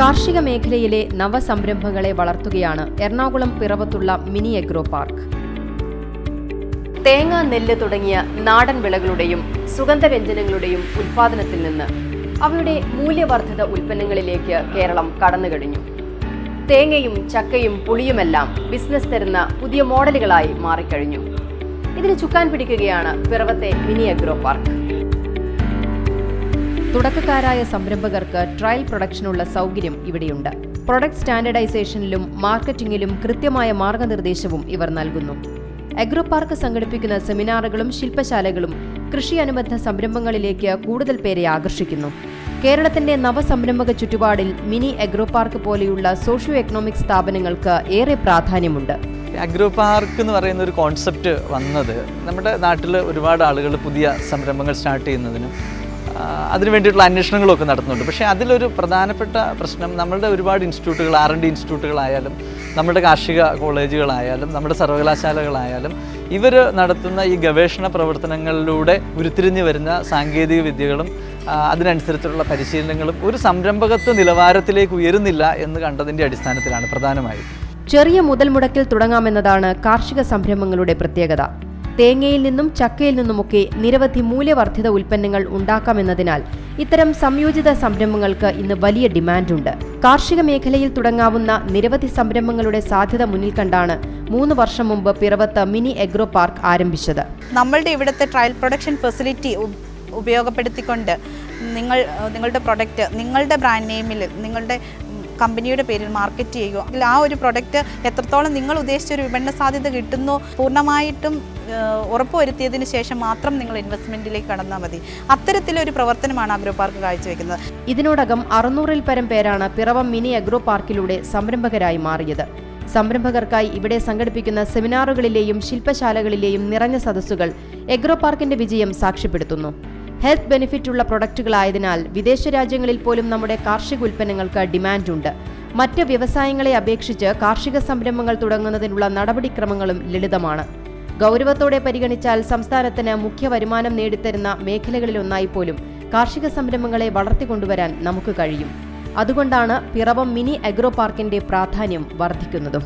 കാർഷിക മേഖലയിലെ നവസംരംഭങ്ങളെ വളർത്തുകയാണ് Ernakulam പിറവത്തുള്ള mini Agro park. തേങ്ങ, നെല്ല് തുടങ്ങിയ നാടൻ വിളകളുടെയും സുഗന്ധവ്യഞ്ജനങ്ങളുടെയും ഉൽപ്പാദനത്തിൽ നിന്ന് അവയുടെ മൂല്യവർദ്ധിത ഉൽപ്പന്നങ്ങളിലേക്ക് കേരളം കടന്നുകഴിഞ്ഞു. തേങ്ങയും ചക്കയും പുളിയുമെല്ലാം ബിസിനസ് തരുന്ന പുതിയ മോഡലുകളായി മാറിക്കഴിഞ്ഞു. ഇതിന് ചുക്കാൻ പിടിക്കുകയാണ് പിറവത്തെ മിനി എഗ്രോ പാർക്ക്. തുടക്കക്കാരായ സംരംഭകർക്ക് ട്രയൽ പ്രൊഡക്ഷനുള്ള സൗകര്യം ഇവിടെയുണ്ട്. പ്രൊഡക്റ്റ് സ്റ്റാൻഡർഡൈസേഷനിലും മാർക്കറ്റിംഗിലും കൃത്യമായ മാർഗനിർദ്ദേശവും ഇവർ നൽകുന്നു. എഗ്രോ പാർക്ക് സംഘടിപ്പിക്കുന്ന സെമിനാറുകളും ശില്പശാലകളും കൃഷി അനുബന്ധ സംരംഭങ്ങളിലേക്ക് കൂടുതൽ പേരെ ആകർഷിക്കുന്നു. കേരളത്തിന്റെ നവസംരംഭക ചുറ്റുപാടിൽ മിനി എഗ്രോ പാർക്ക് പോലെയുള്ള സോഷ്യോ എക്കണോമിക് സ്ഥാപനങ്ങൾക്ക് ഏറെ പ്രാധാന്യമുണ്ട്. അഗ്രോ പാർക്ക് എന്ന് പറയുന്ന ഒരു കോൺസെപ്റ്റ് വന്നത് നമ്മുടെ നാട്ടിൽ ഒരുപാട് ആളുകൾ പുതിയ സംരംഭങ്ങൾ സ്റ്റാർട്ട് ചെയ്യുന്നതിനും അതിനു വേണ്ടിയിട്ടുള്ള അന്വേഷണങ്ങളൊക്കെ നടത്തുന്നുണ്ട്. പക്ഷേ അതിലൊരു പ്രധാനപ്പെട്ട പ്രശ്നം നമ്മളുടെ ഒരുപാട് ഇൻസ്റ്റിറ്റ്യൂട്ടുകൾ, R&D ഇൻസ്റ്റിറ്റ്യൂട്ടുകളായാലും നമ്മുടെ കാർഷിക കോളേജുകളായാലും നമ്മുടെ സർവകലാശാലകളായാലും ഇവർ നടത്തുന്ന ഈ ഗവേഷണ പ്രവർത്തനങ്ങളിലൂടെ ഉരുത്തിരിഞ്ഞു വരുന്ന സാങ്കേതിക വിദ്യകളും അതിനനുസരിച്ചുള്ള പരിശീലനങ്ങളും ഒരു സംരംഭകത്വ നിലവാരത്തിലേക്ക് ഉയരുന്നില്ല എന്ന് കണ്ടതിൻ്റെ അടിസ്ഥാനത്തിലാണ് പ്രധാനമായും. ചെറിയ മുതൽ മുടക്കിൽ തുടങ്ങാമെന്നതാണ് കാർഷിക സംരംഭങ്ങളുടെ പ്രത്യേകത. തേങ്ങയിൽ നിന്നും ചക്കയിൽ നിന്നുമൊക്കെ നിരവധി മൂല്യവർദ്ധിത ഉൽപ്പന്നങ്ങൾ ഉണ്ടാക്കാമെന്നതിനാൽ ഇത്തരം സംയോജിത സംരംഭങ്ങൾക്ക് ഇന്ന് വലിയ ഡിമാൻഡുണ്ട്. കാർഷിക മേഖലയിൽ തുടങ്ങാവുന്ന നിരവധി സംരംഭങ്ങളുടെ സാധ്യത മുന്നിൽ കണ്ടാണ് 3 വർഷം മുമ്പ് പിറവത്ത് മിനി എഗ്രോ പാർക്ക് ആരംഭിച്ചത്. നമ്മളുടെ ഇവിടുത്തെ ട്രയൽ പ്രൊഡക്ഷൻ ഫെസിലിറ്റി ഉപയോഗപ്പെടുത്തിക്കൊണ്ട് നിങ്ങളുടെ പ്രൊഡക്റ്റ് നിങ്ങളുടെ ബ്രാൻഡ് നെയിമിൽ നിങ്ങളുടെ കമ്പനിയുടെ പേരിൽ മാർക്കറ്റ് ചെയ്യുക. ആ ഒരു പ്രൊഡക്റ്റ് എത്രത്തോളം നിങ്ങൾ ഉദ്ദേശിച്ച ഒരു വിപണന സാധ്യത കിട്ടുന്നു പൂർണ്ണമായിട്ടും ഉറപ്പുവരുത്തിയതിനു ശേഷം മാത്രം നിങ്ങൾ ഇൻവെസ്റ്റ്മെന്റിലേക്ക് കടന്നാൽ മതി. അത്തരത്തിലൊരു പ്രവർത്തനമാണ് അഗ്രോ പാർക്ക് കാഴ്ചവെക്കുന്നത്. ഇതിനോടകം 600-ൽ പരം പേരാണ് പിറവം മിനി എഗ്രോ പാർക്കിലൂടെ സംരംഭകരായി മാറിയത്. സംരംഭകർക്കായി ഇവിടെ സംഘടിപ്പിക്കുന്ന സെമിനാറുകളിലെയും ശില്പശാലകളിലെയും നിറഞ്ഞ സദസ്സുകൾ എഗ്രോ പാർക്കിന്റെ വിജയം സാക്ഷ്യപ്പെടുത്തുന്നു. ഹെൽത്ത് ബെനിഫിറ്റുള്ള പ്രൊഡക്റ്റുകളായതിനാൽ വിദേശ രാജ്യങ്ങളിൽ പോലും നമ്മുടെ കാർഷിക ഉൽപ്പന്നങ്ങൾക്ക് ഡിമാൻഡുണ്ട്. മറ്റ് വ്യവസായങ്ങളെ അപേക്ഷിച്ച് കാർഷിക സംരംഭങ്ങൾ തുടങ്ങുന്നതിനുള്ള നടപടിക്രമങ്ങളും ലളിതമാണ്. ഗൗരവത്തോടെ പരിഗണിച്ചാൽ സംസ്ഥാനത്തിന് മുഖ്യ വരുമാനം നേടിത്തരുന്ന മേഖലകളിലൊന്നായി പോലും കാർഷിക സംരംഭങ്ങളെ വളർത്തിക്കൊണ്ടുവരാൻ നമുക്ക് കഴിയും. അതുകൊണ്ടാണ് പിറവം മിനി എഗ്രോ പാർക്കിന്റെ പ്രാധാന്യം വർദ്ധിക്കുന്നതും.